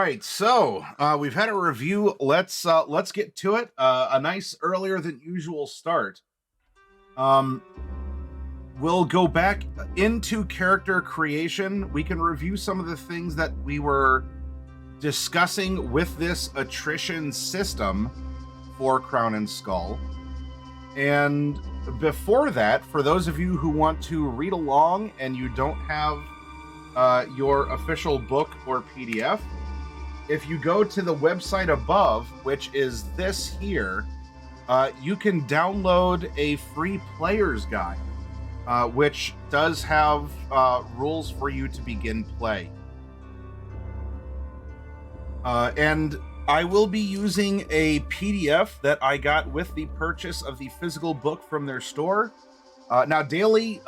right, so we've had a review. Let's get to it. A nice earlier than usual start. Um, we'll go back into character creation. We can review some of the things that we were discussing with this attrition system for Crown and Skull. And before that, for those of you who want to read along and you don't have your official book or PDF, if you go to the website above, which is this here, you can download a free player's guide, which does have rules for you to begin play. And I will be using a PDF that I got with the purchase of the physical book from their store. Now, Daly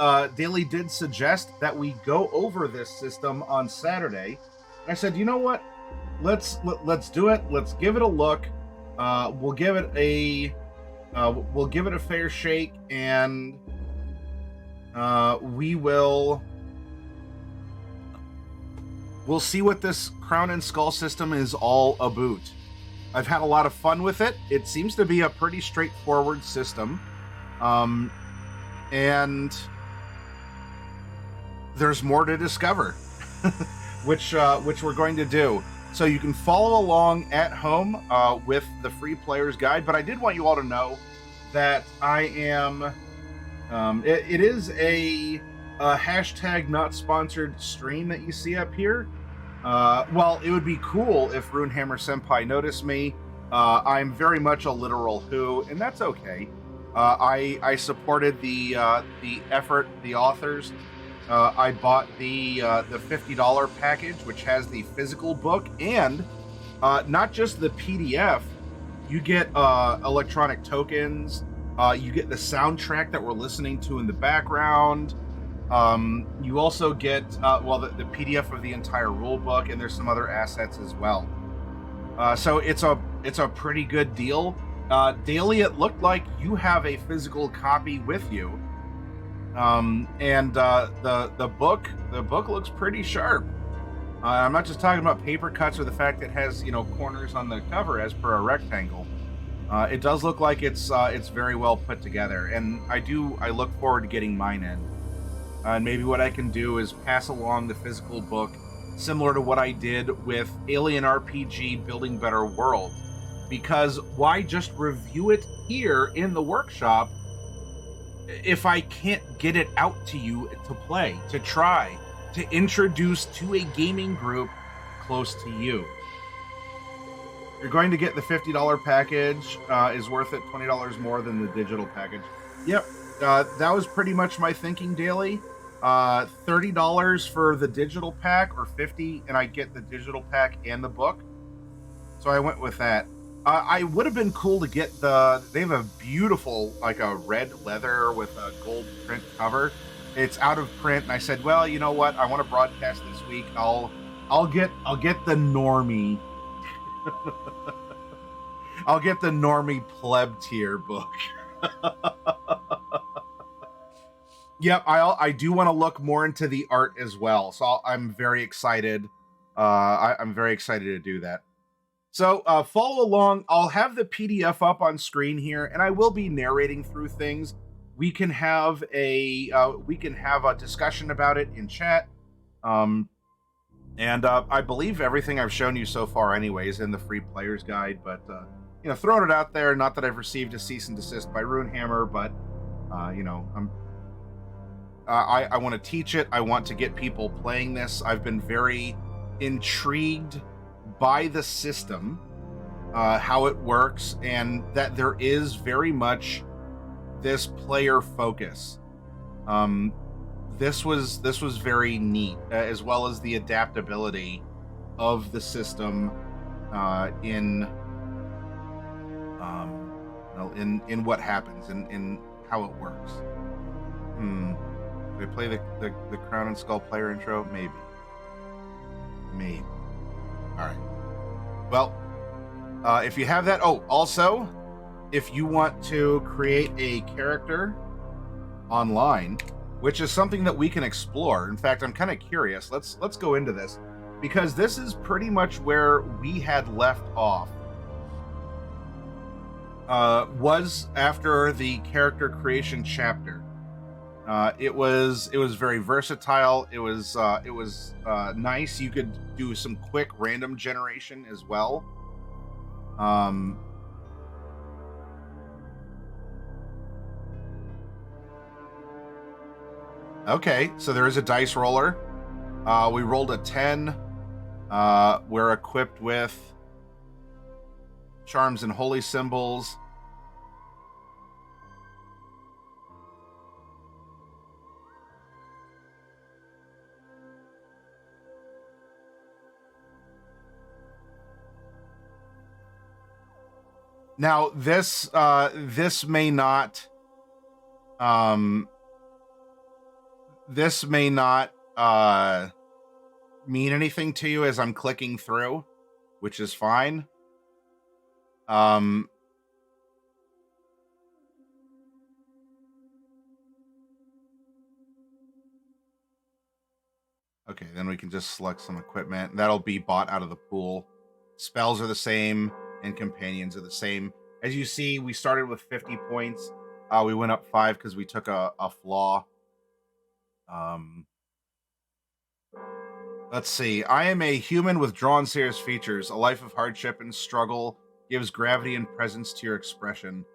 did suggest that we go over this system on Saturday. I said, you know what? Let's do it. Let's give it a look. We'll give it a fair shake, and we'll see what this Crown and Skull system is all about. I've had a lot of fun with it. It seems to be a pretty straightforward system, and there's more to discover, which we're going to do. So you can follow along at home with the free player's guide. But I did want you all to know that I am. It is a hashtag not sponsored stream that you see up here. Well, it would be cool if Runehammer Senpai noticed me. I'm very much a literal who, and that's okay. I supported the effort, the authors. I bought the $50 package, which has the physical book and not just the PDF. You get electronic tokens. You get the soundtrack that we're listening to in the background. You also get the PDF of the entire rule book, and there's some other assets as well. So it's a pretty good deal. Daily, it looked like you have a physical copy with you. And the book looks pretty sharp. I'm not just talking about paper cuts or the fact that it has, corners on the cover as per a rectangle. It does look like it's very well put together, and I look forward to getting mine in. And maybe what I can do is pass along the physical book, similar to what I did with Alien RPG Building Better World. Because why just review it here in the workshop if I can't get it out to you to play, to try, to introduce to a gaming group close to you? You're going to get the $50 package, is worth it $20 more than the digital package. Yep, that was pretty much my thinking, Daily. $30 for the digital pack, or $50, and I get the digital pack and the book. So I went with that. I would have been cool to get they have a beautiful, like a red leather with a gold print cover. It's out of print, and I said, well, you know what? I want to broadcast this week. I'll get the normie. I'll get the normie pleb tier book. Yep, I do want to look more into the art as well. So I'm very excited. I'm very excited to do that. So follow along. I'll have the PDF up on screen here, and I will be narrating through things. We can have a discussion about it in chat. And I believe everything I've shown you so far, anyways, in the free player's guide. But throwing it out there. Not that I've received a cease and desist by Runehammer, but I want to teach it. I want to get people playing this. I've been very intrigued by the system, how it works, and that there is very much this player focus. This was very neat, as well as the adaptability of the system in what happens and in how it works. Did I play the Crown and Skull player intro? Maybe. All right. Well, if you have that. Oh, also, if you want to create a character online, which is something that we can explore. In fact, I'm kind of curious. Let's go into this. because this is pretty much where we had left off. Was after the character creation chapter. It was very versatile. It was nice. You could do some quick random generation as well. Okay, so there is a dice roller. We rolled a 10. We're equipped with charms and holy symbols. Now this may not mean anything to you as I'm clicking through, which is fine. Okay, then we can just select some equipment. That'll be bought out of the pool. Spells are the same, and companions are the same. As you see, we started with 50 points. We went up 5 because we took a flaw. Let's see. I am a human with drawn serious features. A life of hardship and struggle gives gravity and presence to your expression.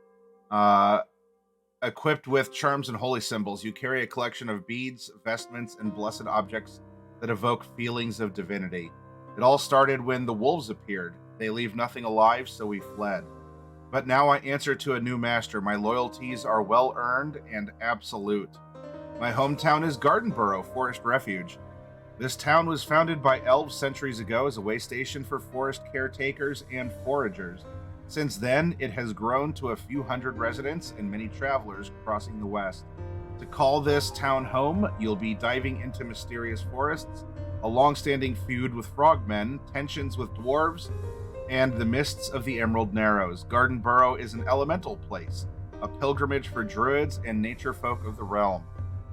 Equipped with charms and holy symbols, you carry a collection of beads, vestments, and blessed objects that evoke feelings of divinity. It all started when the wolves appeared. They leave nothing alive, so we fled. But now I answer to a new master. My loyalties are well-earned and absolute. My hometown is Gardenborough, Forest Refuge. This town was founded by elves centuries ago as a way station for forest caretakers and foragers. Since then, it has grown to a few hundred residents and many travelers crossing the west. To call this town home, you'll be diving into mysterious forests, a long-standing feud with frogmen, tensions with dwarves, and the mists of the Emerald Narrows. Gardenborough is an elemental place, a pilgrimage for druids and nature folk of the realm.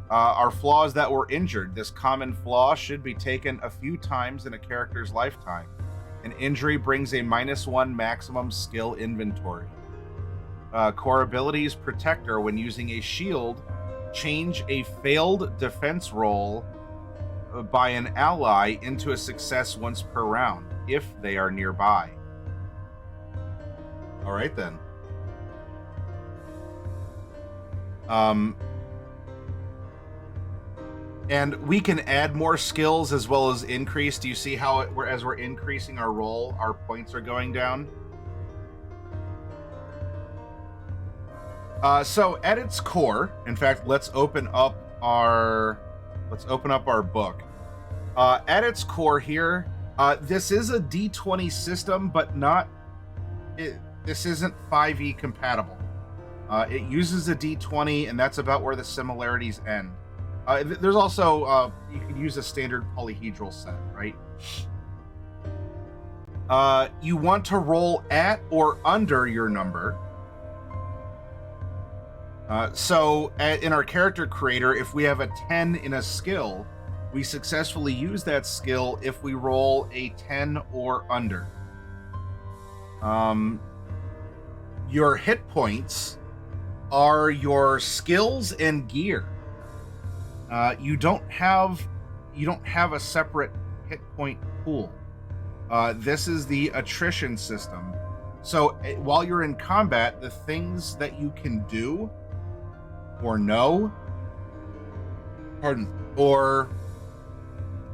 Our flaws that were injured. This common flaw should be taken a few times in a character's lifetime. An injury brings a -1 maximum skill inventory. Core abilities: Protector. When using a shield, change a failed defense roll by an ally into a success once per round, if they are nearby. All right, then. And we can add more skills as well as increase. Do you see how as we're increasing our roll, our points are going down? So at its core, in fact, let's open up our book. At its core here, this is a D20 system, but this isn't 5e compatible. It uses a D20, and that's about where the similarities end. There's also, you can use a standard polyhedral set, right? You want to roll at or under your number. In our character creator, if we have a 10 in a skill, we successfully use that skill if we roll a 10 or under. Your hit points are your skills and gear. You don't have a separate hit point pool. This is the attrition system. So while you're in combat, the things that you can do or know, or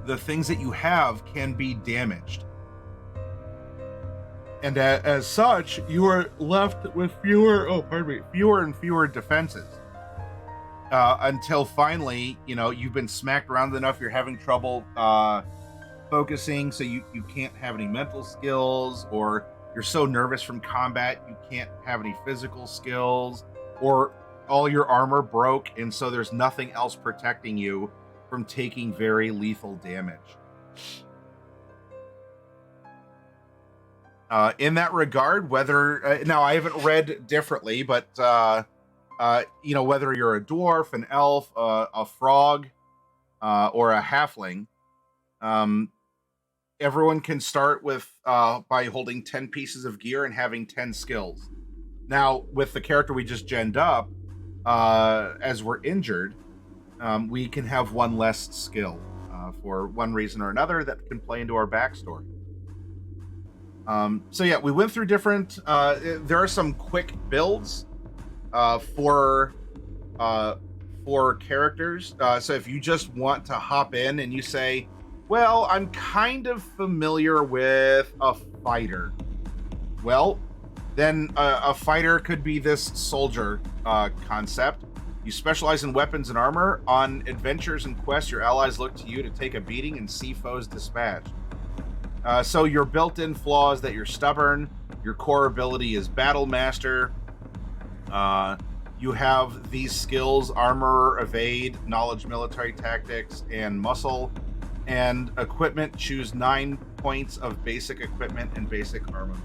the things that you have can be damaged. And as such, you are left with fewer and fewer defenses. Until finally, you've been smacked around enough, you're having trouble focusing, so you can't have any mental skills, or you're so nervous from combat you can't have any physical skills, or all your armor broke, and so there's nothing else protecting you from taking very lethal damage. In that regard, whether now I haven't read differently, but whether you're a dwarf, an elf, a frog, or a halfling, everyone can start with by holding 10 pieces of gear and having 10 skills. Now, with the character we just genned up, as we're injured, we can have one less skill for one reason or another that can play into our backstory. So yeah, we went through different. There are some quick builds for characters. So if you just want to hop in and you say, "Well, I'm kind of familiar with a fighter," well, then a fighter could be this soldier concept. You specialize in weapons and armor. On adventures and quests, your allies look to you to take a beating and see foes dispatched. So your built-in flaw is that you're stubborn. Your core ability is Battle Master. You have these skills: armor, evade, knowledge, military tactics, and muscle. And equipment, choose 9 points of basic equipment and basic armament.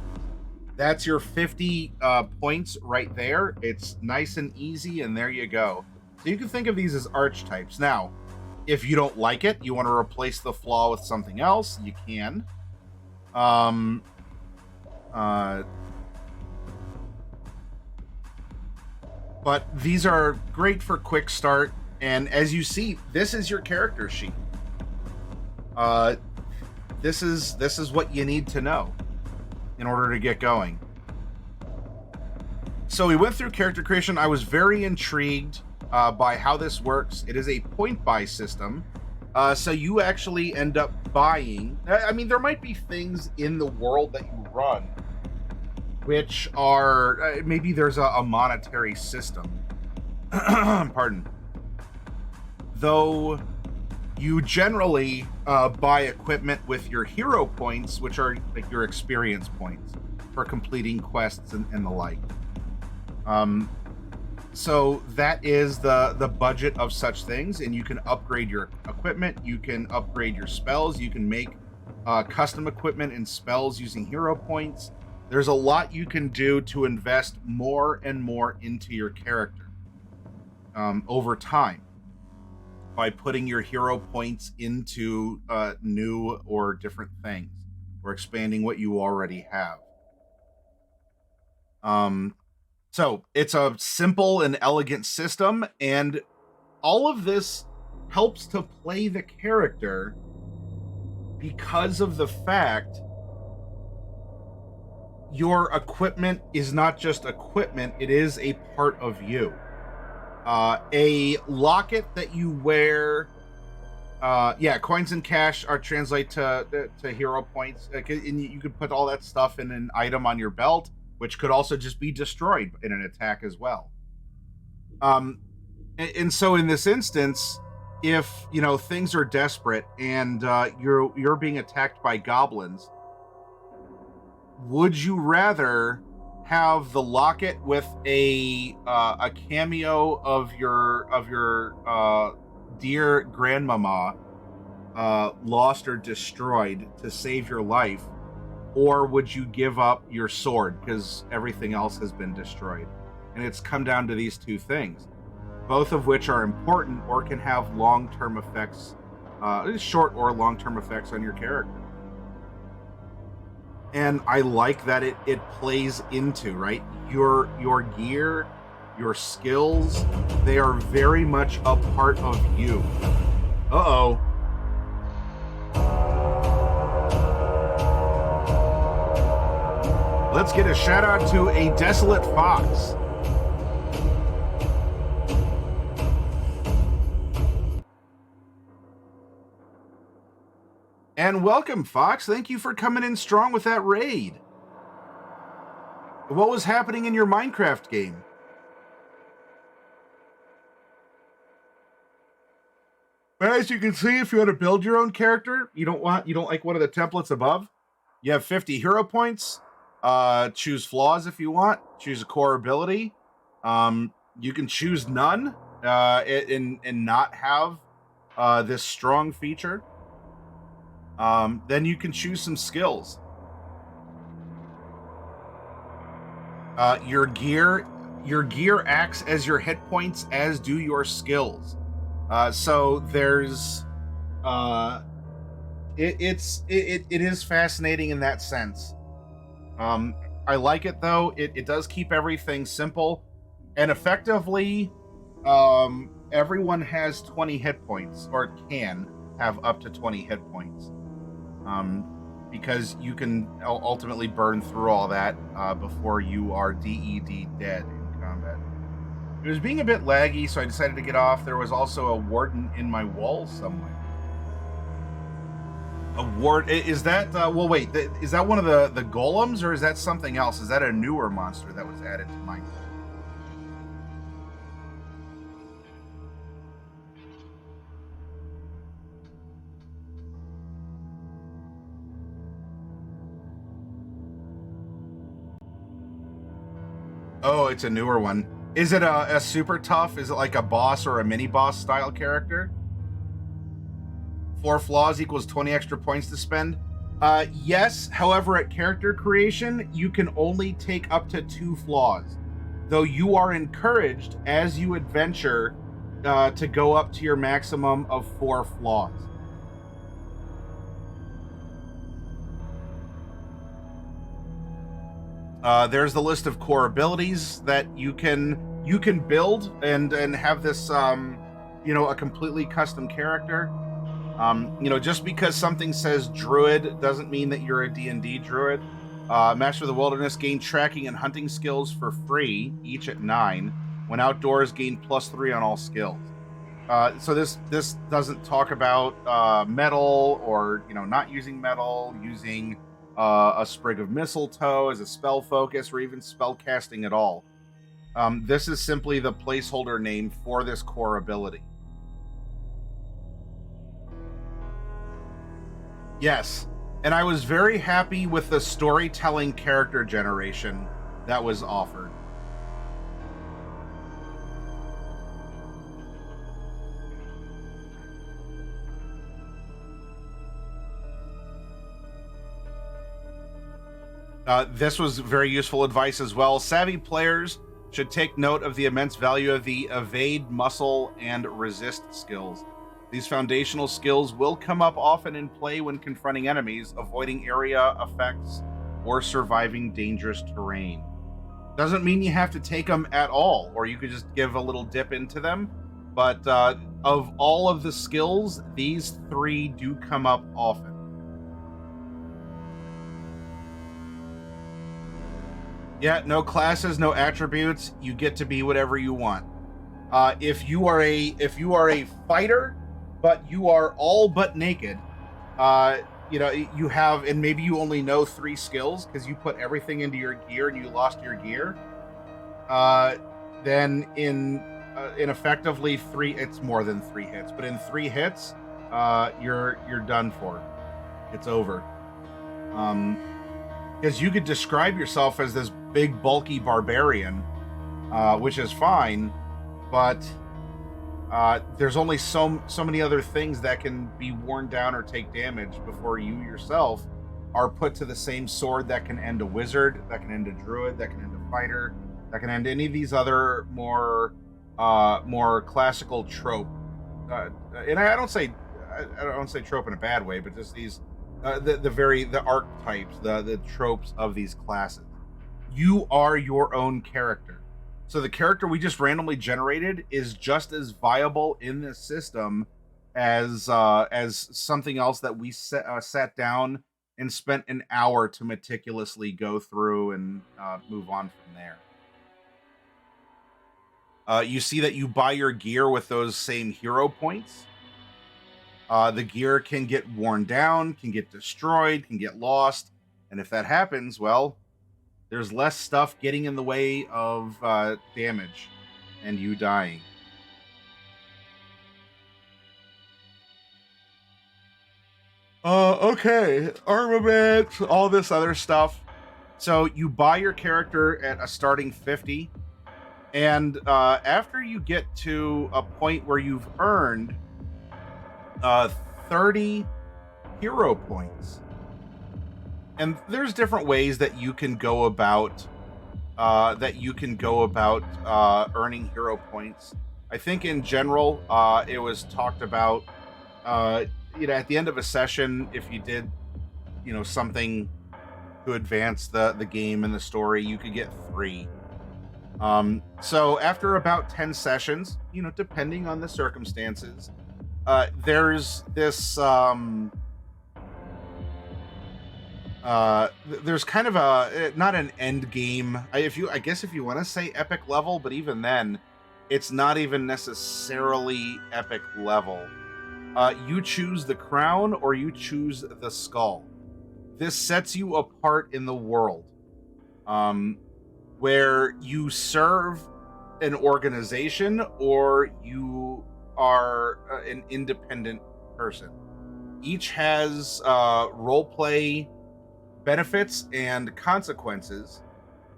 That's your 50 points right there. It's nice and easy, and there you go. So you can think of these as archetypes. Now, if you don't like it, you want to replace the flaw with something else, you can. But these are great for quick start, and as you see, this is your character sheet. This is what you need to know in order to get going. So we went through character creation. I was very intrigued by how this works. It is a point buy system. So you actually end up buying. I mean, there might be things in the world that you run which are maybe there's a monetary system. Pardon. Though you generally buy equipment with your hero points, which are like your experience points for completing quests and the like. So that is the budget of such things, and you can upgrade your equipment, you can upgrade your spells, you can make custom equipment and spells using hero points. There's a lot you can do to invest more and more into your character over time by putting your hero points into new or different things, or expanding what you already have. So it's a simple and elegant system, and all of this helps to play the character because of the fact your equipment is not just equipment, it is a part of you. A locket that you wear, coins and cash are translate to hero points, and you could put all that stuff in an item on your belt, which could also just be destroyed in an attack as well. And so in this instance, if things are desperate and you're being attacked by goblins, would you rather have the locket with a cameo of your dear grandmama lost or destroyed to save your life? Or would you give up your sword because everything else has been destroyed? And it's come down to these two things, both of which are important or can have long-term effects, short or long-term effects on your character. And I like that it plays into, right? Your gear, your skills, they are very much a part of you. Uh-oh. Let's get a shout out to a desolate fox. And welcome, Fox. Thank you for coming in strong with that raid. What was happening in your Minecraft game? As you can see, if you want to build your own character, you don't like one of the templates above. You have 50 hero points. Choose flaws if you want. Choose a core ability. You can choose none and not have this strong feature. Then you can choose some skills. Your gear acts as your hit points, as do your skills. So there's It is fascinating in that sense. I like it though. It does keep everything simple, and effectively, everyone has 20 hit points, or can have up to 20 hit points. Because you can ultimately burn through all that before you are DED dead in combat. It was being a bit laggy, so I decided to get off. There was also a warden in my wall somewhere. A ward is that? Well, wait. Is that one of the golems, or is that something else? Is that a newer monster that was added to Minecraft? Oh, it's a newer one. Is it a super tough? Is it like a boss or a mini boss style character? 4 flaws equals 20 extra points to spend. Yes, however, at character creation, you can only take up to 2 flaws, though you are encouraged as you adventure to go up to your maximum of 4 flaws. There's the list of core abilities that you can build and have this a completely custom character. Just because something says druid doesn't mean that you're a D&D druid. Master of the Wilderness gain tracking and hunting skills for free, each at 9. When outdoors, gain +3 on all skills. So this doesn't talk about metal or not using metal, using a sprig of mistletoe as a spell focus, or even spell casting at all. This is simply the placeholder name for this core ability. Yes, and I was very happy with the storytelling character generation that was offered. This was very useful advice as well. Savvy players should take note of the immense value of the evade, muscle, and resist skills. These foundational skills will come up often in play when confronting enemies, avoiding area effects, or surviving dangerous terrain. Doesn't mean you have to take them at all, or you could just give a little dip into them. But of all of the skills, these 3 do come up often. Yeah, no classes, no attributes. You get to be whatever you want. If you are a fighter, but you are all but naked, you have, and maybe you only know 3 skills because you put everything into your gear and you lost your gear. Then in effectively 3, it's more than 3 hits, but in 3 hits, you're done for. It's over. Because you could describe yourself as this big bulky barbarian, which is fine, but there's only so many other things that can be worn down or take damage before you yourself are put to the same sword that can end a wizard, that can end a druid, that can end a fighter, that can end any of these other more classical trope. And I don't say trope in a bad way, but just these the archetypes, the tropes of these classes. You are your own character. So the character we just randomly generated is just as viable in this system as something else that we sat down and spent an hour to meticulously go through and move on from there. You see that you buy your gear with those same hero points. The gear can get worn down, can get destroyed, can get lost. And if that happens, well, there's less stuff getting in the way of damage and you dying. Okay. Armament, all this other stuff. So you buy your character at a starting 50. And after you get to a point where you've earned 30 hero points, and there's different ways that you can go about earning hero points. I think in general, it was talked about at the end of a session, if you did, something to advance the game and the story, you could get 3. So after about 10 sessions, depending on the circumstances, there's this there's kind of a not an end game. I guess if you want to say epic level, but even then, it's not even necessarily epic level. You choose the crown or you choose the skull. This sets you apart in the world, where you serve an organization or you are an independent person. Each has roleplay benefits and consequences,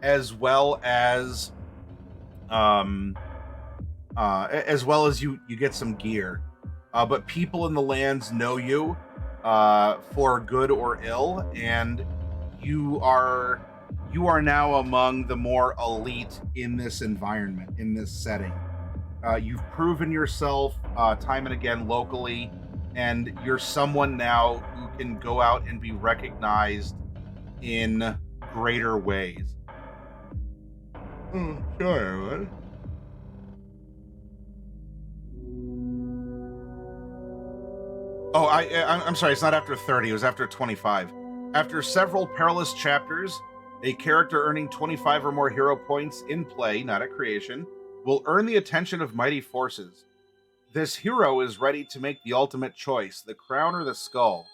as well as you get some gear. But people in the lands know you for good or ill, and you are now among the more elite in this environment, in this setting. You've proven yourself time and again locally, and you're someone now who can go out and be recognized in greater ways. Sure. Oh, I'm sorry, it's not after 30, it was after 25. After several perilous chapters, a character earning 25 or more hero points in play, not at creation, will earn the attention of mighty forces. This hero is ready to make the ultimate choice, the crown or the skull.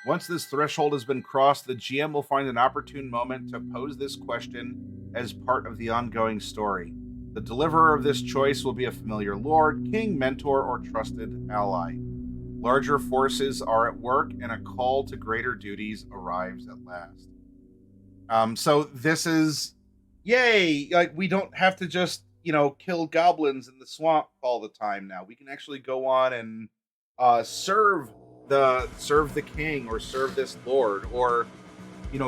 Once this threshold has been crossed, the GM will find an opportune moment to pose this question as part of the ongoing story. The deliverer of this choice will be a familiar lord, king, mentor, or trusted ally. Larger forces are at work, and a call to greater duties arrives at last. So this is, yay! Like, we don't have to just, kill goblins in the swamp all the time now. We can actually go on and serve the king, or serve this lord, or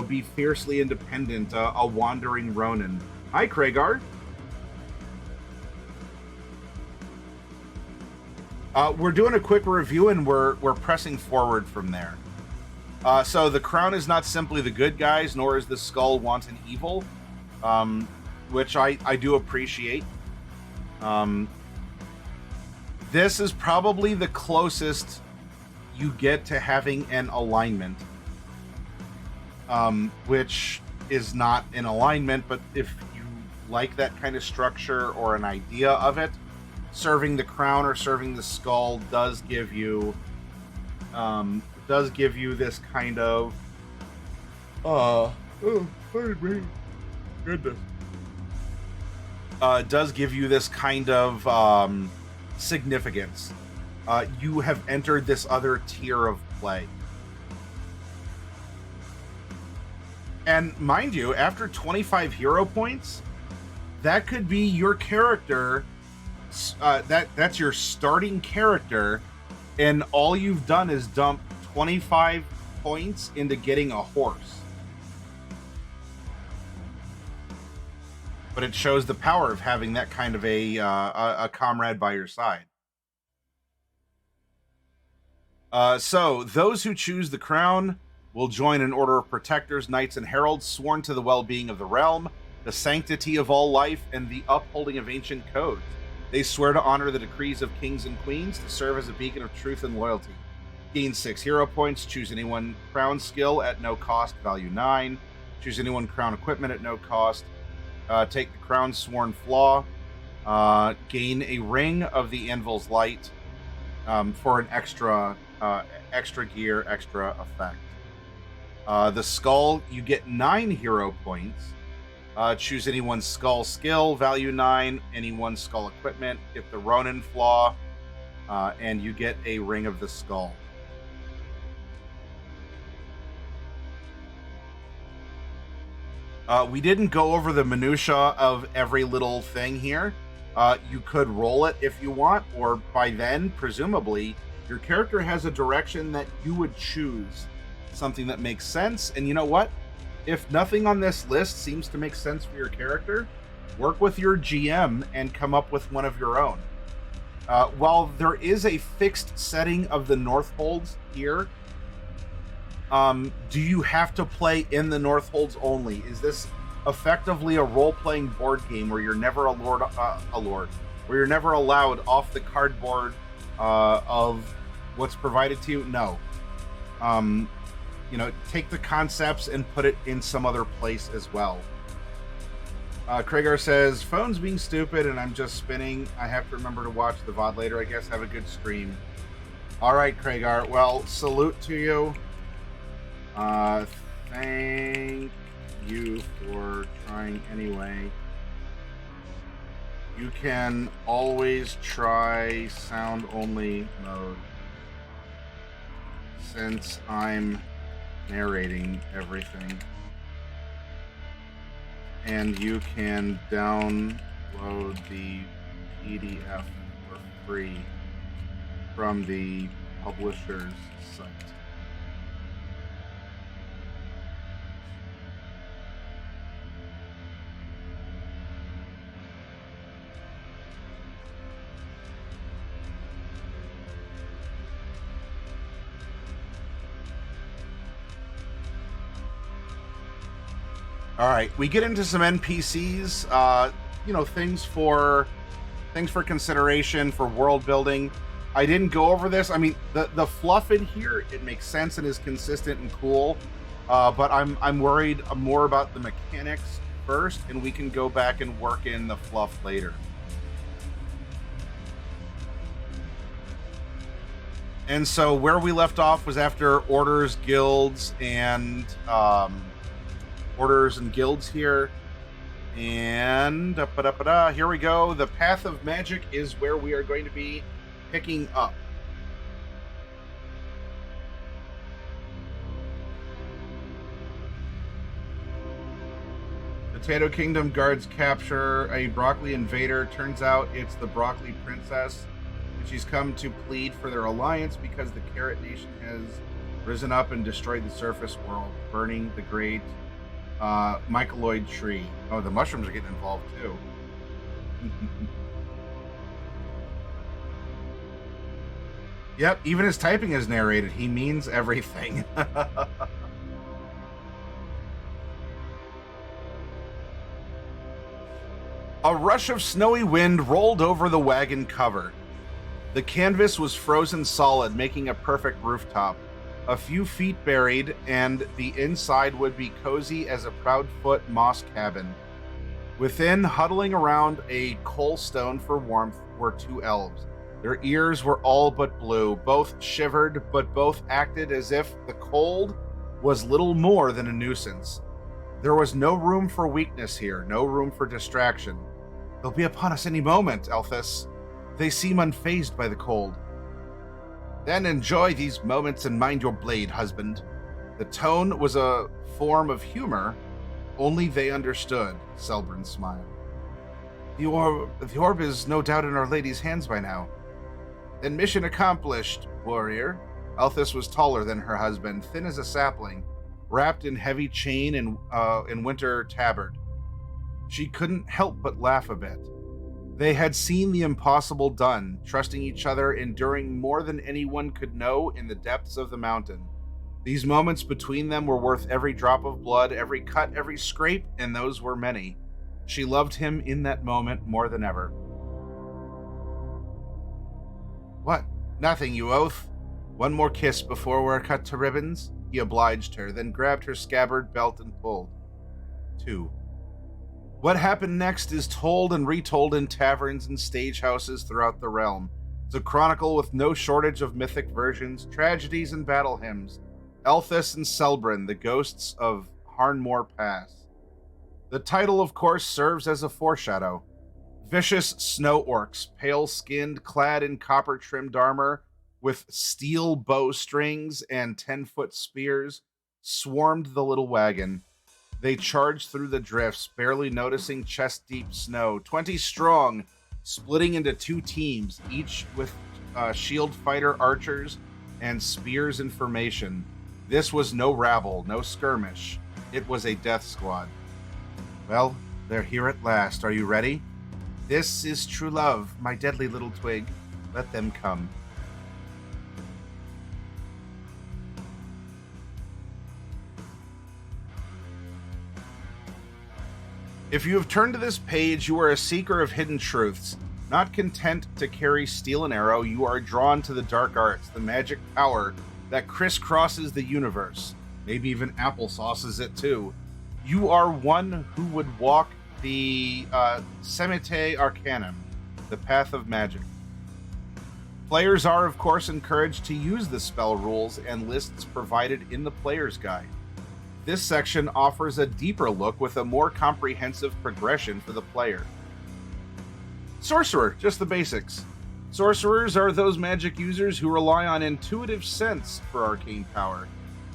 be fiercely independent, a wandering Ronin. Hi, Kragar. We're doing a quick review, and we're pressing forward from there. So the crown is not simply the good guys, nor is the skull wanton evil, which I do appreciate. This is probably the closest you get to having an alignment, which is not an alignment, but if you like that kind of structure or an idea of it, serving the crown or serving the skull does give you this kind of pardon me, goodness, does give you this kind of significance. You have entered this other tier of play, and mind you, after 25 hero points, that could be your character. That's your starting character, and all you've done is dump 25 points into getting a horse. But it shows the power of having that kind of a comrade by your side. So those who choose the crown will join an order of protectors, knights, and heralds sworn to the well-being of the realm, the sanctity of all life, and the upholding of ancient codes. They swear to honor the decrees of kings and queens, to serve as a beacon of truth and loyalty. Gain 6 hero points. Choose any one crown skill at no cost, value 9. Choose any one crown equipment at no cost. Take the crown sworn flaw. Gain a ring of the anvil's light for an extra gear, extra effect. The skull, you get 9 hero points. Choose any one skull skill, value 9, any one skull equipment, get the Ronin flaw, and you get a ring of the skull. We didn't go over the minutia of every little thing here. You could roll it if you want, or by then, presumably, your character has a direction that you would choose, something that makes sense. And you know what? If nothing on this list seems to make sense for your character, work with your GM and come up with one of your own. While there is a fixed setting of the Northholds here, do you have to play in the Northholds only? Is this effectively a role-playing board game where you're never where you're never allowed off the cardboard of what's provided to you? No. Take the concepts and put it in some other place as well. Kragar says, phone's being stupid and I'm just spinning. I have to remember to watch the VOD later. I guess have a good stream. All right, Kragar. Well, salute to you. Thank you for trying anyway. You can always try sound only mode since I'm narrating everything. And you can download the PDF for free from the publisher's site. All right, we get into some NPCs, things for consideration for world building. I didn't go over this. I mean, the fluff in here, it makes sense and is consistent and cool. But I'm worried more about the mechanics first, and we can go back and work in the fluff later. And so where we left off was after orders, guilds, and here. And here we go. The Path of Magic is where we are going to be picking up. Potato Kingdom guards capture a broccoli invader. Turns out it's the broccoli princess, and she's come to plead for their alliance because the Carrot Nation has risen up and destroyed the surface world, burning the great Mycoloid tree. Oh, the mushrooms are getting involved too. Yep, even his typing is narrated. He means everything. A rush of snowy wind rolled over the wagon cover. The canvas was frozen solid, making a perfect rooftop. A few feet buried, and the inside would be cozy as a Proudfoot moss cabin. Within, huddling around a coal stone for warmth, were two elves. Their ears were all but blue. Both shivered, but both acted as if the cold was little more than a nuisance. There was no room for weakness here, no room for distraction. They'll be upon us any moment, Elthis. They seem unfazed by the cold. Then enjoy these moments and mind your blade, husband. The tone was a form of humor, only they understood, Selbrun smiled. The orb is no doubt in Our Lady's hands by now. Then mission accomplished, warrior. Elthis was taller than her husband, thin as a sapling, wrapped in heavy chain and winter tabard. She couldn't help but laugh a bit. They had seen the impossible done, trusting each other, enduring more than anyone could know in the depths of the mountain. These moments between them were worth every drop of blood, every cut, every scrape, and those were many. She loved him in that moment more than ever. What? Nothing, you oath. One more kiss before we're cut to ribbons? He obliged her, then grabbed her scabbard belt and pulled. 2. What happened next is told and retold in taverns and stage houses throughout the realm. It's a chronicle with no shortage of mythic versions, tragedies, and battle hymns. Elthis and Selbrun, the ghosts of Harnmore Pass. The title, of course, serves as a foreshadow. Vicious snow orcs, pale-skinned, clad in copper-trimmed armor, with steel bowstrings and 10-foot spears, swarmed the little wagon. They charged through the drifts, barely noticing chest-deep snow, 20 strong, splitting into 2 teams, each with shield fighter archers and spears in formation. This was no rabble, no skirmish. It was a death squad. Well, they're here at last. Are you ready? This is true love, my deadly little twig. Let them come. If you have turned to this page, you are a seeker of hidden truths. Not content to carry steel and arrow, you are drawn to the dark arts, the magic power that crisscrosses the universe. Maybe even applesauces it too. You are one who would walk the Semite Arcanum, the path of magic. Players are, of course, encouraged to use the spell rules and lists provided in the player's guide. This section offers a deeper look with a more comprehensive progression for the player. Sorcerer, just the basics. Sorcerers are those magic users who rely on intuitive sense for arcane power.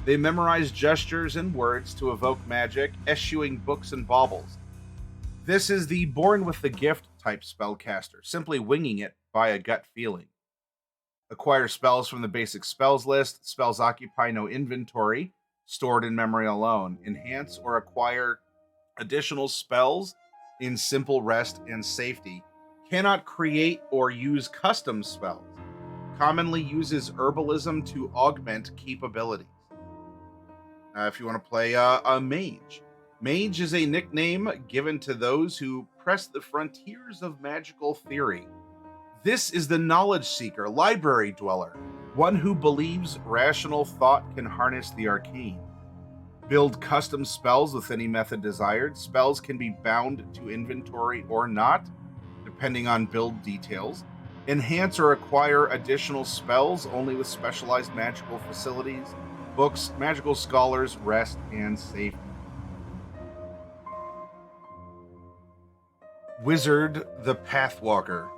They memorize gestures and words to evoke magic, eschewing books and baubles. This is the born with the gift type spellcaster, simply winging it by a gut feeling. Acquire spells from the basic spells list. Spells occupy no inventory, stored in memory alone. Enhance or acquire additional spells in simple rest and safety. Cannot create or use custom spells. Commonly uses herbalism to augment capabilities. If you want to play a mage. Mage is a nickname given to those who press the frontiers of magical theory. This is the knowledge seeker, library dweller, one who believes rational thought can harness the arcane. Build custom spells with any method desired. Spells can be bound to inventory or not, depending on build details. Enhance or acquire additional spells only with specialized magical facilities, books, magical scholars, rest, and safety. Wizard the Pathwalker.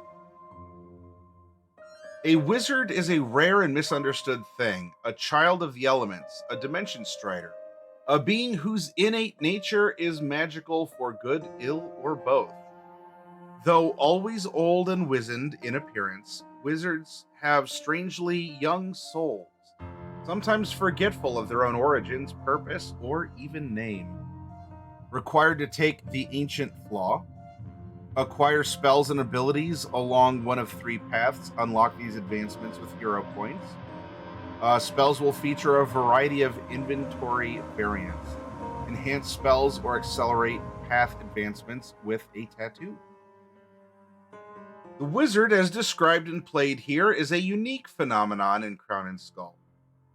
A wizard is a rare and misunderstood thing, a child of the elements, a dimension strider, a being whose innate nature is magical for good, ill, or both. Though always old and wizened in appearance, wizards have strangely young souls, sometimes forgetful of their own origins, purpose, or even name. Required to take the Ancient Flaw. Acquire spells and abilities along one of 3 paths. Unlock these advancements with hero points. Spells will feature a variety of inventory variants. Enhance spells or accelerate path advancements with a tattoo. The wizard, as described and played here, is a unique phenomenon in Crown and Skull,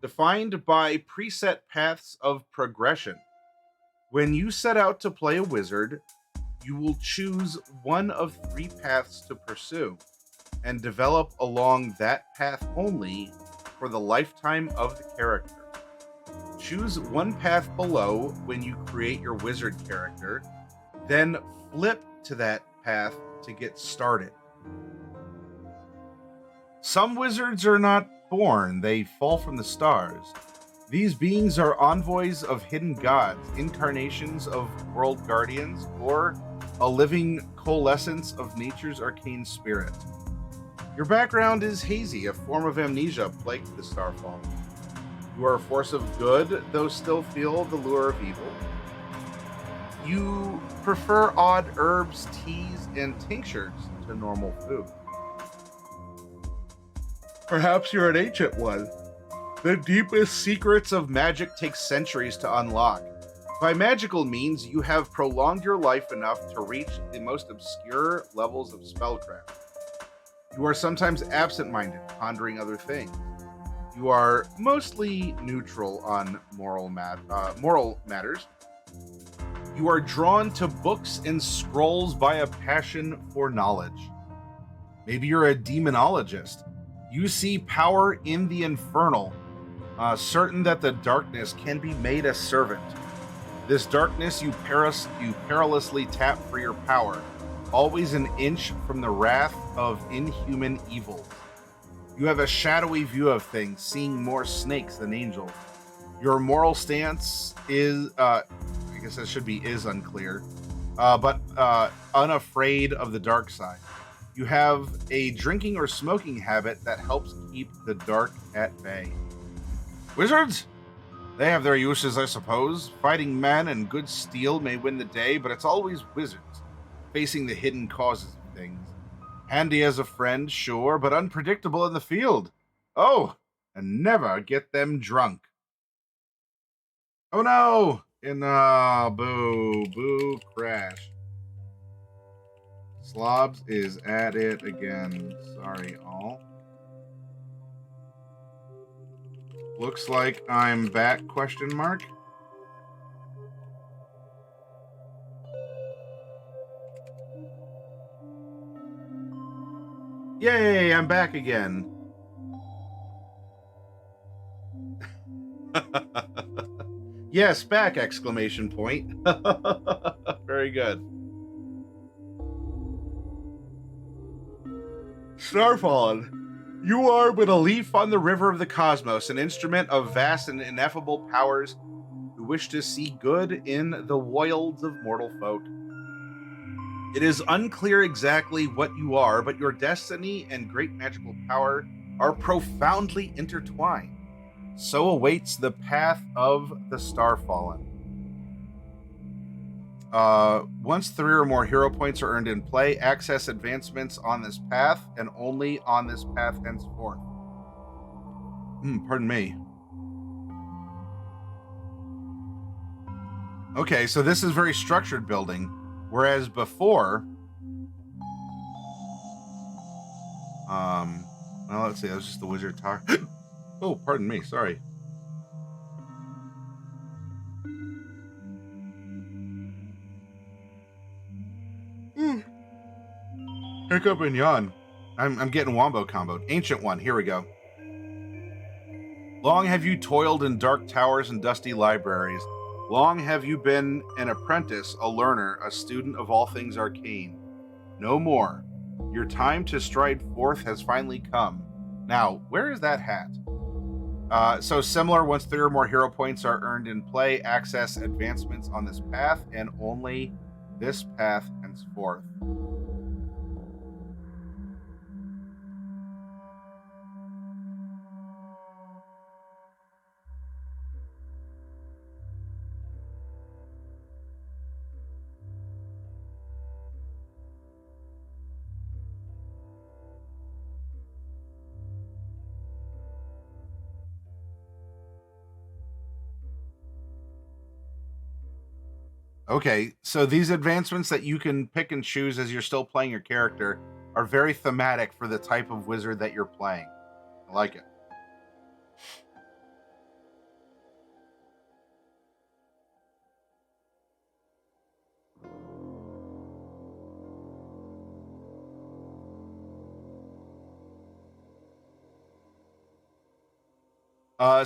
defined by preset paths of progression. When you set out to play a wizard, you will choose one of 3 paths to pursue and develop along that path only for the lifetime of the character. Choose one path below when you create your wizard character, then flip to that path to get started. Some wizards are not born, they fall from the stars. These beings are envoys of hidden gods, incarnations of world guardians, or a living coalescence of nature's arcane spirit. Your background is hazy, a form of amnesia plagued the Starfall. You are a force of good, though still feel the lure of evil. You prefer odd herbs, teas, and tinctures to normal food. Perhaps you're an ancient one. The deepest secrets of magic take centuries to unlock. By magical means, you have prolonged your life enough to reach the most obscure levels of spellcraft. You are sometimes absent-minded, pondering other things. You are mostly neutral on moral matters. You are drawn to books and scrolls by a passion for knowledge. Maybe you're a demonologist. You see power in the infernal, certain that the darkness can be made a servant. This darkness you perilously tap for your power, always an inch from the wrath of inhuman evils. You have a shadowy view of things, seeing more snakes than angels. Your moral stance is, I guess that should be is unclear, but unafraid of the dark side. You have a drinking or smoking habit that helps keep the dark at bay. Wizards? They have their uses, I suppose. Fighting men and good steel may win the day, but it's always wizards, facing the hidden causes of things. Handy as a friend, sure, but unpredictable in the field. Oh, and never get them drunk. Oh no! Boo, crash. Slobs is at it again. Sorry, all. Looks like I'm back, question mark. Yay, I'm back again. Yes, back, exclamation point. Very good. Starfallen, you are but a leaf on the river of the cosmos, an instrument of vast and ineffable powers who wish to see good in the wilds of mortal folk. It is unclear exactly what you are, but your destiny and great magical power are profoundly intertwined. So awaits the path of the Starfallen. Once 3 or more hero points are earned in play, access advancements on this path and only on this path henceforth. Pardon me. Okay, so this is very structured building, whereas before, well, let's see, that was just the wizard talk. Oh, pardon me, sorry. Hiccup and yawn. I'm getting wombo comboed. Ancient one, here we go. Long have you toiled in dark towers and dusty libraries. Long have you been an apprentice, a learner, a student of all things arcane. No more. Your time to stride forth has finally come. Now, where is that hat? So similar, once 3 or more hero points are earned in play, access advancements on this path and only this path henceforth. Okay, so these advancements that you can pick and choose as you're still playing your character are very thematic for the type of wizard that you're playing. I like it.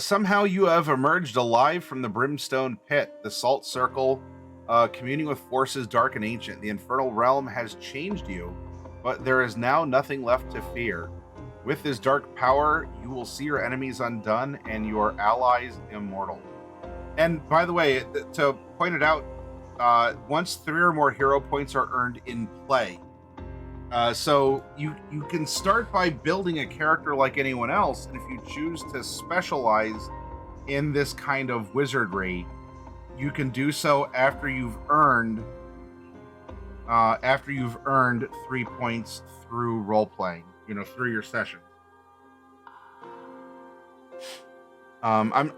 Somehow you have emerged alive from the brimstone pit, the salt circle, communing with forces dark and ancient. The infernal realm has changed you, but there is now nothing left to fear. With this dark power, you will see your enemies undone and your allies immortal. And by the way, to point it out, once 3 or more hero points are earned in play, so you can start by building a character like anyone else, and if you choose to specialize in this kind of wizardry, you can do so after you've earned 3 points through role playing, through your session. I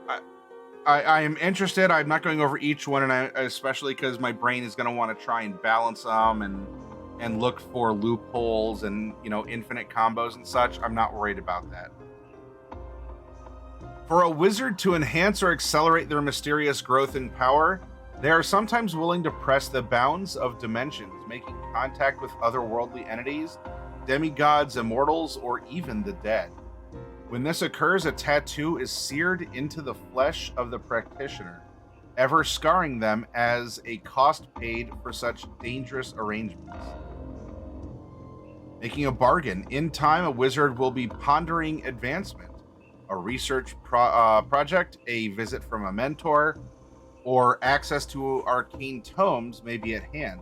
am interested. I'm not going over each one, and especially because my brain is going to want to try and balance them and look for loopholes and infinite combos and such. I'm not worried about that. For a wizard to enhance or accelerate their mysterious growth in power, they are sometimes willing to press the bounds of dimensions, making contact with otherworldly entities, demigods, immortals, or even the dead. When this occurs, a tattoo is seared into the flesh of the practitioner, ever scarring them as a cost paid for such dangerous arrangements. Making a bargain. In time, a wizard will be pondering advancement, a research project, a visit from a mentor, or access to arcane tomes may be at hand.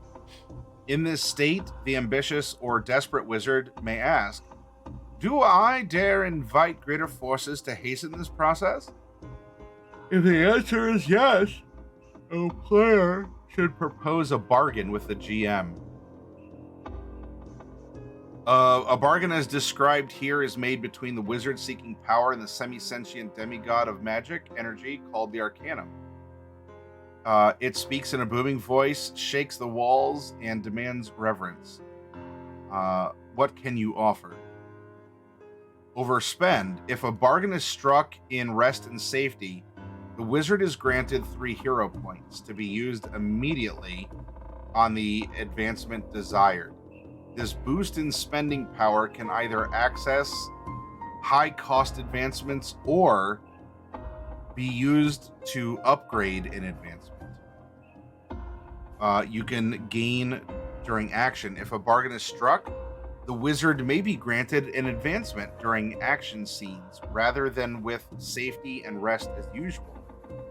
In this state, the ambitious or desperate wizard may ask, do I dare invite greater forces to hasten this process? If the answer is yes, a player should propose a bargain with the GM. A bargain as described here is made between the wizard seeking power and the semi-sentient demigod of magic energy called the Arcanum. It speaks in a booming voice, shakes the walls, and demands reverence. What can you offer? Overspend. If a bargain is struck in rest and safety, the wizard is granted 3 hero points to be used immediately on the advancement desired. This boost in spending power can either access high cost advancements or be used to upgrade an advancement. You can gain during action. If a bargain is struck, the wizard may be granted an advancement during action scenes rather than with safety and rest as usual.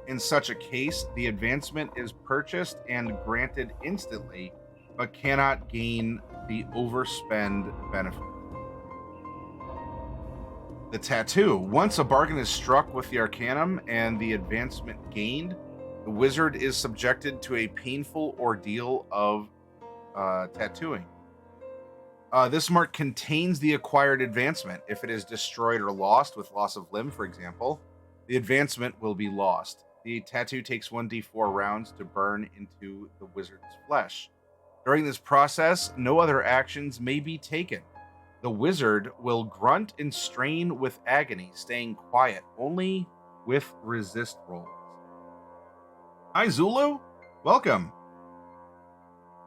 In such a case, the advancement is purchased and granted instantly, but cannot gain the overspend benefit. The tattoo. Once a bargain is struck with the Arcanum and the advancement gained, the wizard is subjected to a painful ordeal of tattooing. This mark contains the acquired advancement. If it is destroyed or lost, with loss of limb, for example, the advancement will be lost. The tattoo takes 1d4 rounds to burn into the wizard's flesh. During this process, no other actions may be taken. The wizard will grunt and strain with agony, staying quiet only with resist rolls. Hi, Zulu. Welcome.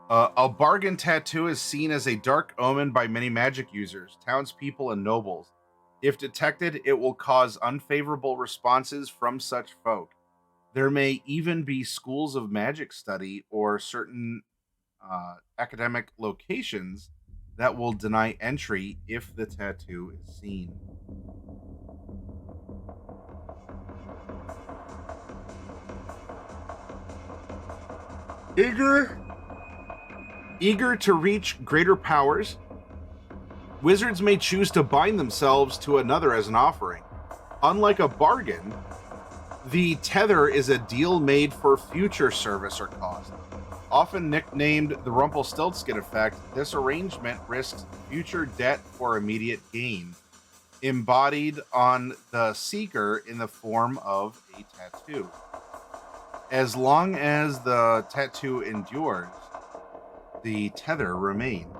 A bargain tattoo is seen as a dark omen by many magic users, townspeople, and nobles. If detected, it will cause unfavorable responses from such folk. There may even be schools of magic study or certain academic locations that will deny entry if the tattoo is seen. Eager to reach greater powers, wizards may choose to bind themselves to another as an offering. Unlike a bargain, the tether is a deal made for future service or cost. Often nicknamed the Rumpelstiltskin effect, this arrangement risks future debt for immediate gain, embodied on the seeker in the form of a tattoo. As long as the tattoo endures, the tether remains.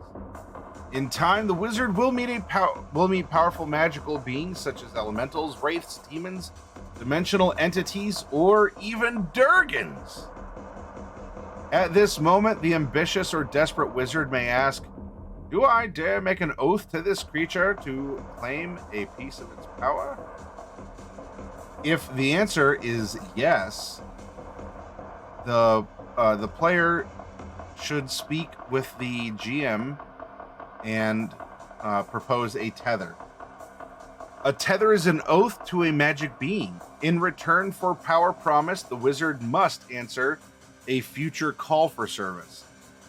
In time, the wizard will meet powerful magical beings such as elementals, wraiths, demons, dimensional entities, or even Durgans. At this moment, the ambitious or desperate wizard may ask, "Do I dare make an oath to this creature to claim a piece of its power?" If the answer is yes, the player should speak with the GM and propose a tether. A tether is an oath to a magic being. In return for power promised, the wizard must answer a future call for service.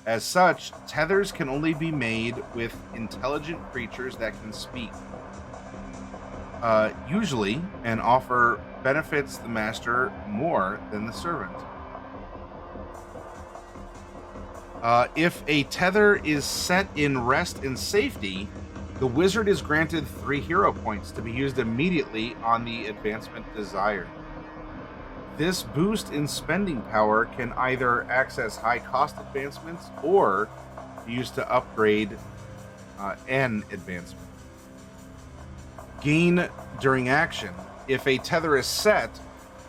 As such, tethers can only be made with intelligent creatures that can speak. Usually, an offer benefits the master more than the servant. If a tether is set in rest and safety, the wizard is granted 3 hero points to be used immediately on the advancement desired. This boost in spending power can either access high-cost advancements or be used to upgrade an advancement. Gain during action. If a tether is set,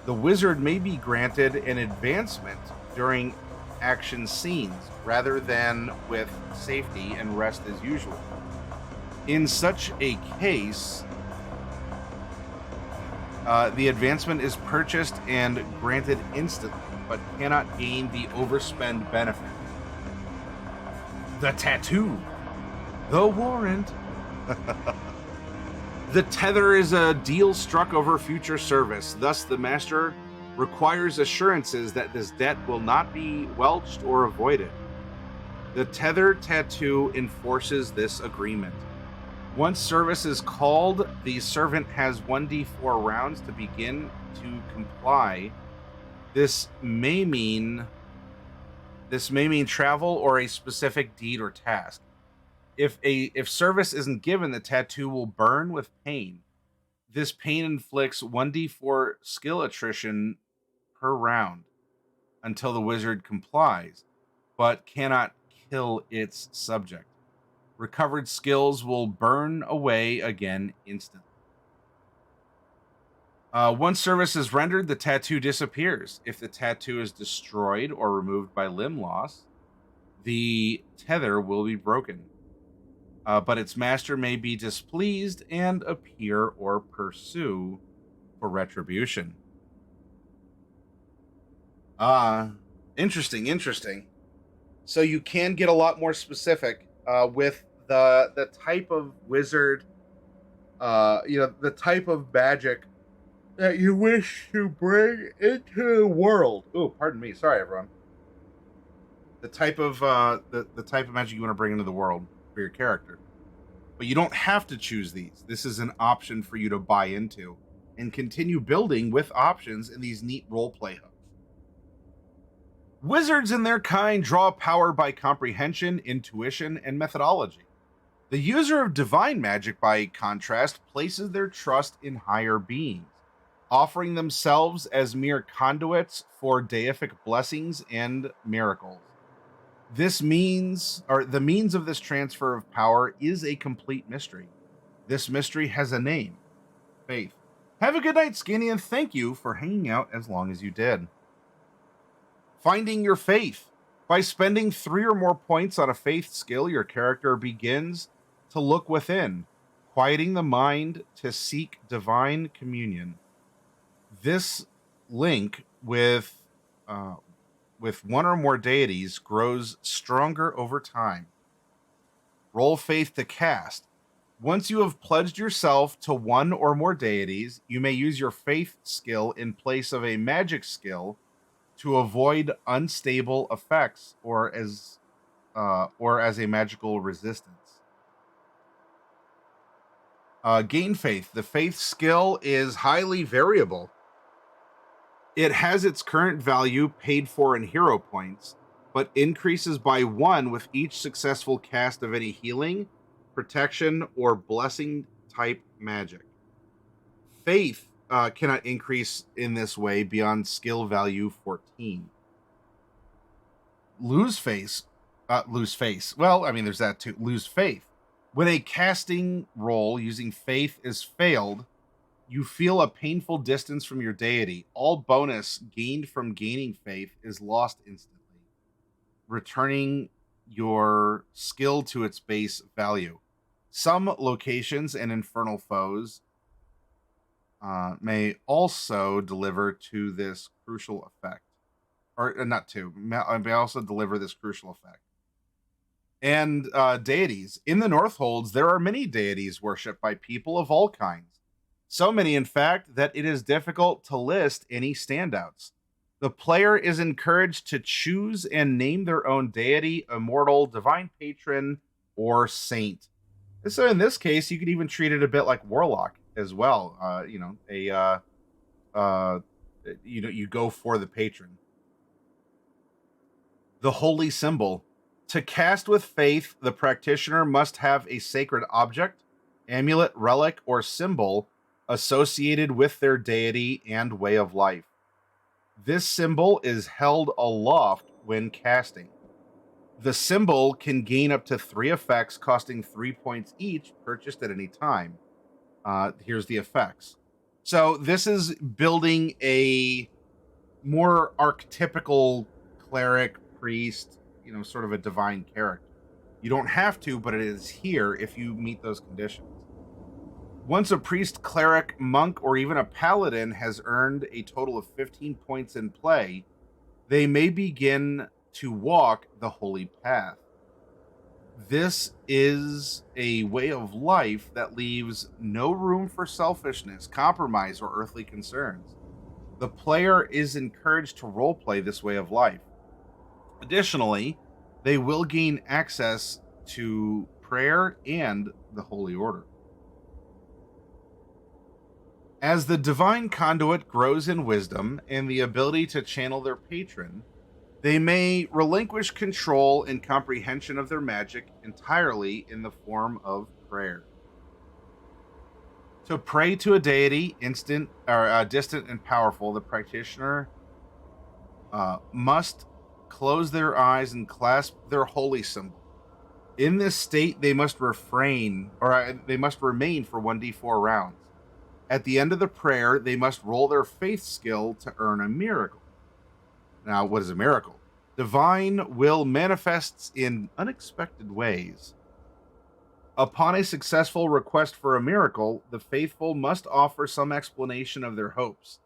the wizard may be granted an advancement during action scenes rather than with safety and rest as usual. In such a case, the advancement is purchased and granted instantly, but cannot gain the overspend benefit. The tattoo. The warrant. The tether is a deal struck over future service. Thus, the master requires assurances that this debt will not be welched or avoided. The tether tattoo enforces this agreement. Once service is called, the servant has 1d4 rounds to begin to comply. This may mean travel or a specific deed or task. If service isn't given, the tattoo will burn with pain. This pain inflicts 1d4 skill attrition per round until the wizard complies, but cannot kill its subject. Recovered skills will burn away again instantly. Once service is rendered, the tattoo disappears. If the tattoo is destroyed or removed by limb loss, the tether will be broken. But its master may be displeased and appear or pursue for retribution. Interesting. So you can get a lot more specific with the type of wizard, the type of magic that you wish to bring into the world. Oh, pardon me. Sorry, everyone. The type of the type of magic you want to bring into the world for your character. But you don't have to choose these. This is an option for you to buy into and continue building with options in these neat roleplay hubs. Wizards and their kind draw power by comprehension, intuition, and methodology. The user of divine magic, by contrast, places their trust in higher beings, offering themselves as mere conduits for deific blessings and miracles. The means of this transfer of power is a complete mystery. This mystery has a name: faith. Have a good night, Skinny, and thank you for hanging out as long as you did. Finding your faith. By spending 3 or more points on a faith skill, your character begins to look within, quieting the mind to seek divine communion. This link with one or more deities grows stronger over time. Roll faith to cast. Once you have pledged yourself to one or more deities, you may use your faith skill in place of a magic skill to avoid unstable effects or as a magical resistance. Gain faith. The faith skill is highly variable. It has its current value paid for in hero points, but increases by 1 with each successful cast of any healing, protection, or blessing type magic. Faith cannot increase in this way beyond skill value 14. Lose face. Well, I mean, there's that too. Lose faith. When a casting roll using faith is failed, you feel a painful distance from your deity. All bonus gained from gaining faith is lost instantly, returning your skill to its base value. Some locations and infernal foes may also deliver to this crucial effect. Or not to, may also deliver this crucial effect. And deities. In the Northholds, there are many deities worshipped by people of all kinds. So many, in fact, that it is difficult to list any standouts. The player is encouraged to choose and name their own deity, immortal, divine patron, or saint. So in this case, you could even treat it a bit like warlock as well. You go for the patron. The holy symbol. To cast with faith, the practitioner must have a sacred object, amulet, relic, or symbol associated with their deity and way of life. This symbol is held aloft when casting. The symbol can gain up to 3 effects costing 3 points each, purchased at any time. Here's the effects. So this is building a more archetypical cleric, priest, sort of a divine character. You don't have to, but it is here if you meet those conditions. Once a priest, cleric, monk, or even a paladin has earned a total of 15 points in play, they may begin to walk the holy path. This is a way of life that leaves no room for selfishness, compromise, or earthly concerns. The player is encouraged to roleplay this way of life. Additionally, they will gain access to prayer and the Holy Order. As the divine conduit grows in wisdom and the ability to channel their patron, They may relinquish control and comprehension of their magic entirely in the form of prayer. To pray to a deity, instant or distant and powerful, the practitioner must close their eyes and clasp their holy symbol. In this state, they must they must remain for 1d4 rounds. At the end of the prayer, they must roll their faith skill to earn a miracle. Now, what is a miracle? Divine will manifests in unexpected ways. Upon a successful request for a miracle, the faithful must offer some explanation of their hopes.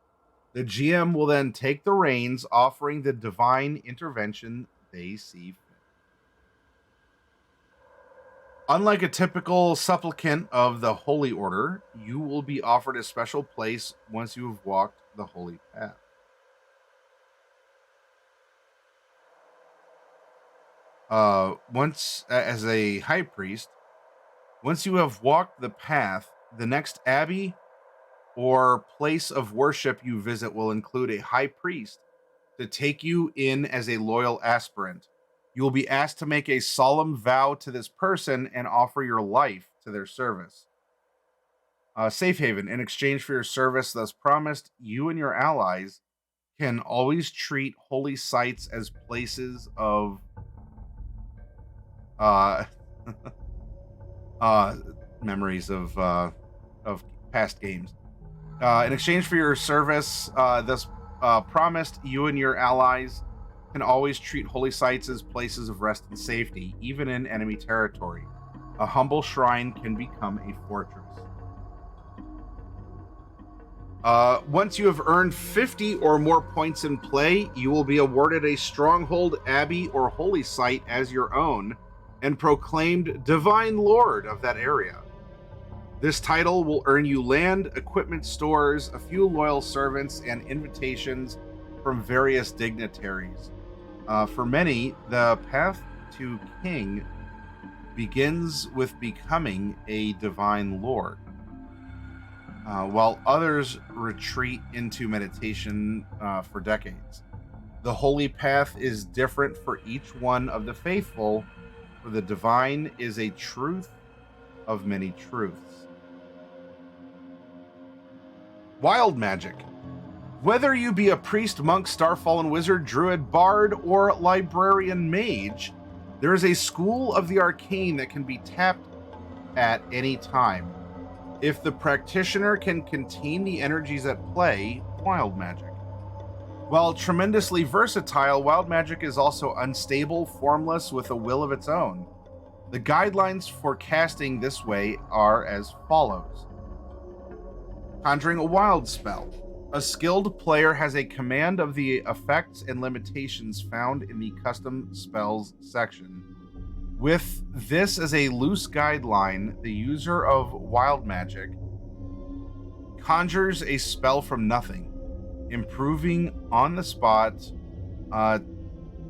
The GM will then take the reins, offering the divine intervention they see fit. Unlike a typical supplicant of the Holy Order, you will be offered a special place once you have walked the holy path. Once, as a high priest, once you have walked the path, the next abbey or place of worship you visit will include a high priest to take you in as a loyal aspirant. You will be asked to make a solemn vow to this person and offer your life to their service. Safe haven. In exchange for your service thus promised, you and your allies can always treat holy sites as places of uh, memories of past games. In exchange for your service thus promised, you and your allies can always treat holy sites as places of rest and safety, even in enemy territory. A humble shrine can become a fortress. Once you have earned 50 or more points in play, you will be awarded a stronghold, abbey, or holy site as your own and proclaimed Divine Lord of that area. This title will earn you land, equipment stores, a few loyal servants, and invitations from various dignitaries. For many, the path to king begins with becoming a divine lord, while others retreat into meditation for decades. The holy path is different for each one of the faithful, for the divine is a truth of many truths. Wild magic. Whether you be a priest, monk, starfallen wizard, druid, bard, or librarian mage, there is a school of the arcane that can be tapped at any time. If the practitioner can contain the energies at play, wild magic. While tremendously versatile, wild magic is also unstable, formless, with a will of its own. The guidelines for casting this way are as follows. Conjuring a wild spell. A skilled player has a command of the effects and limitations found in the custom spells section. With this as a loose guideline, the user of wild magic conjures a spell from nothing, improving on the spot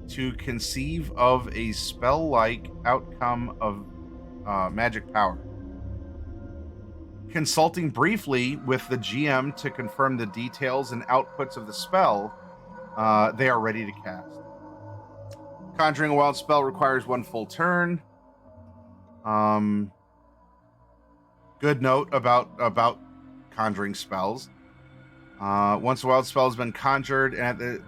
to conceive of a spell-like outcome of magic power. Consulting briefly with the GM to confirm the details and outputs of the spell, they are ready to cast. Conjuring a wild spell requires one full turn. Good note about conjuring spells. Once a wild spell has been conjured and the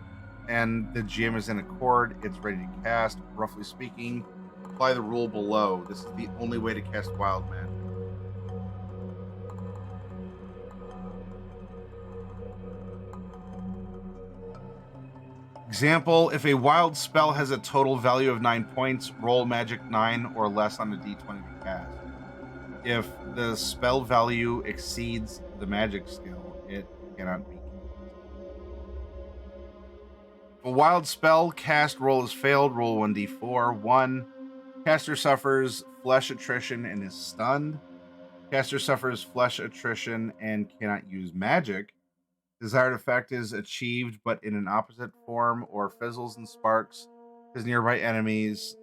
GM is in accord, it's ready to cast. Roughly speaking, apply the rule below. This is the only way to cast wild magic. Example, if a wild spell has a total value of 9 points, roll magic 9 or less on a d20 to cast. If the spell value exceeds the magic skill, it cannot be cast. If a wild spell cast roll is failed, roll 1d4. 1. Caster suffers flesh attrition and is stunned. Caster suffers flesh attrition and cannot use magic. Desired effect is achieved, but in an opposite form, or fizzles and sparks as nearby enemies.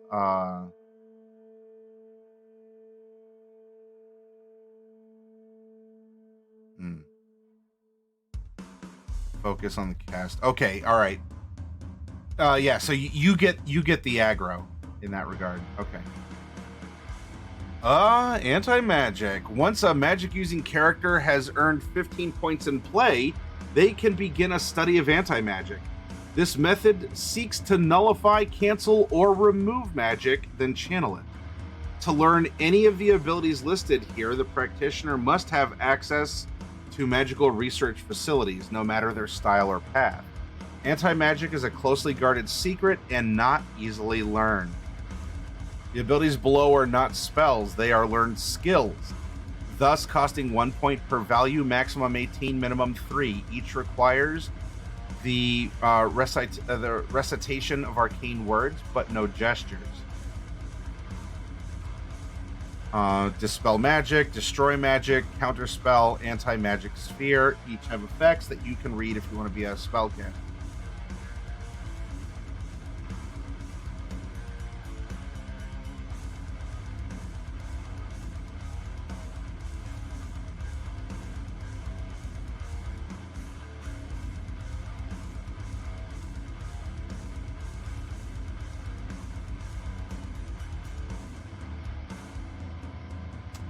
Focus on the cast. Okay, all right. Yeah, so you get the aggro in that regard. Okay. Anti-magic. Once a magic-using character has earned 15 points in play, they can begin a study of anti-magic. This method seeks to nullify, cancel, or remove magic, then channel it. To learn any of the abilities listed here, the practitioner must have access to magical research facilities, no matter their style or path. Anti-magic is a closely guarded secret and not easily learned. The abilities below are not spells, they are learned skills, thus costing 1 point per value, maximum 18, minimum 3. Each requires the recitation of arcane words, but no gestures. Dispel magic, destroy magic, counterspell, anti-magic sphere. Each have effects that you can read if you want to be a spellcaster.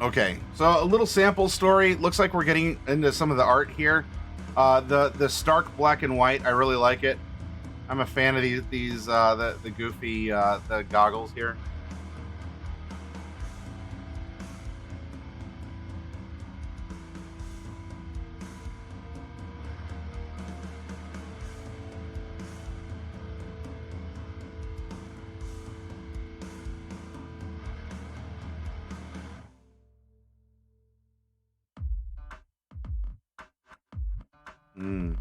Okay, so a little sample story. Looks like we're getting into some of the art here. The stark black and white, I really like it. I'm a fan of these the goofy the goggles here. Mm.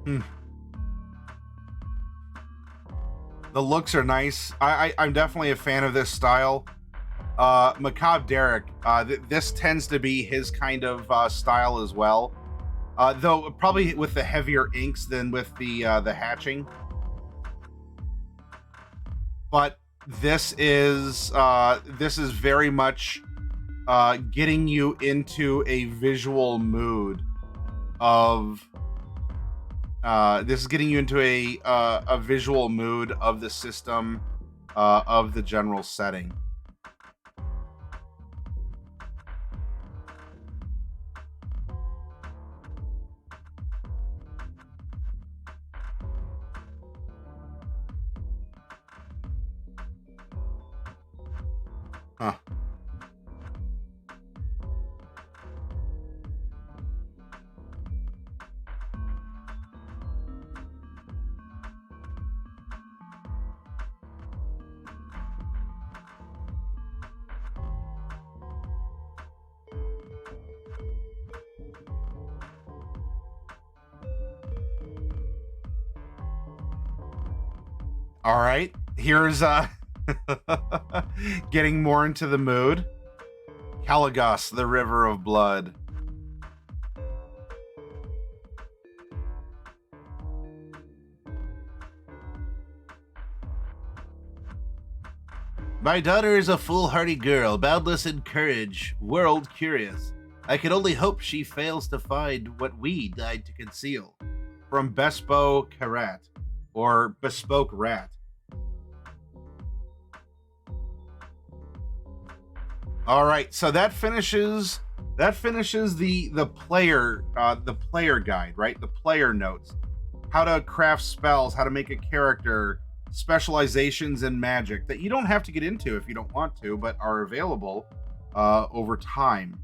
Hmm. The looks are nice. I'm definitely a fan of this style. Macabre Derek, this tends to be his kind of style as well. Though probably with the heavier inks than with the hatching. But this is very much getting you into a visual mood of this is getting you into a visual mood of the system, of the general setting. Huh. All right, here's getting more into the mood. Caligos, the River of Blood. My daughter is a foolhardy girl, boundless in courage, world curious. I can only hope she fails to find what we died to conceal. From Bespo Karat, or Bespoke Rat. All right, so that finishes the player guide, right? The player notes, how to craft spells, how to make a character, specializations in magic that you don't have to get into if you don't want to, but are available over time.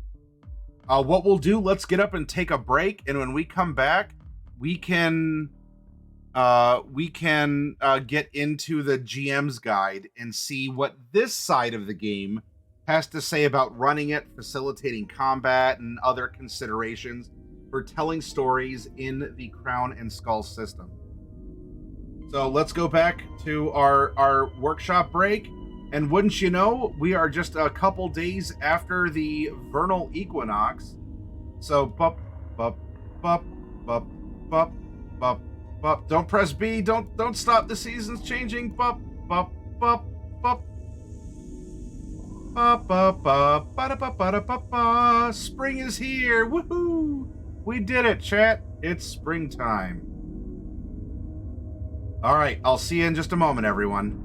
What we'll do, let's get up and take a break, and when we come back, we can get into the GM's guide and see what this side of the game has to say about running it, facilitating combat, and other considerations for telling stories in the Crown and Skull system. So let's go back to our workshop break. And wouldn't you know, we are just a couple days after the vernal equinox. So, bup, bup, bup, bup, bup, bup, Bup. Don't press B. Don't stop. The season's changing. Bup. Bup. Bup. Bup. Bup. Bup. Bup. Ba-da-ba-ba-da-ba-ba. Spring is here. Woohoo! We did it, chat. It's springtime. All right. I'll see you in just a moment, everyone.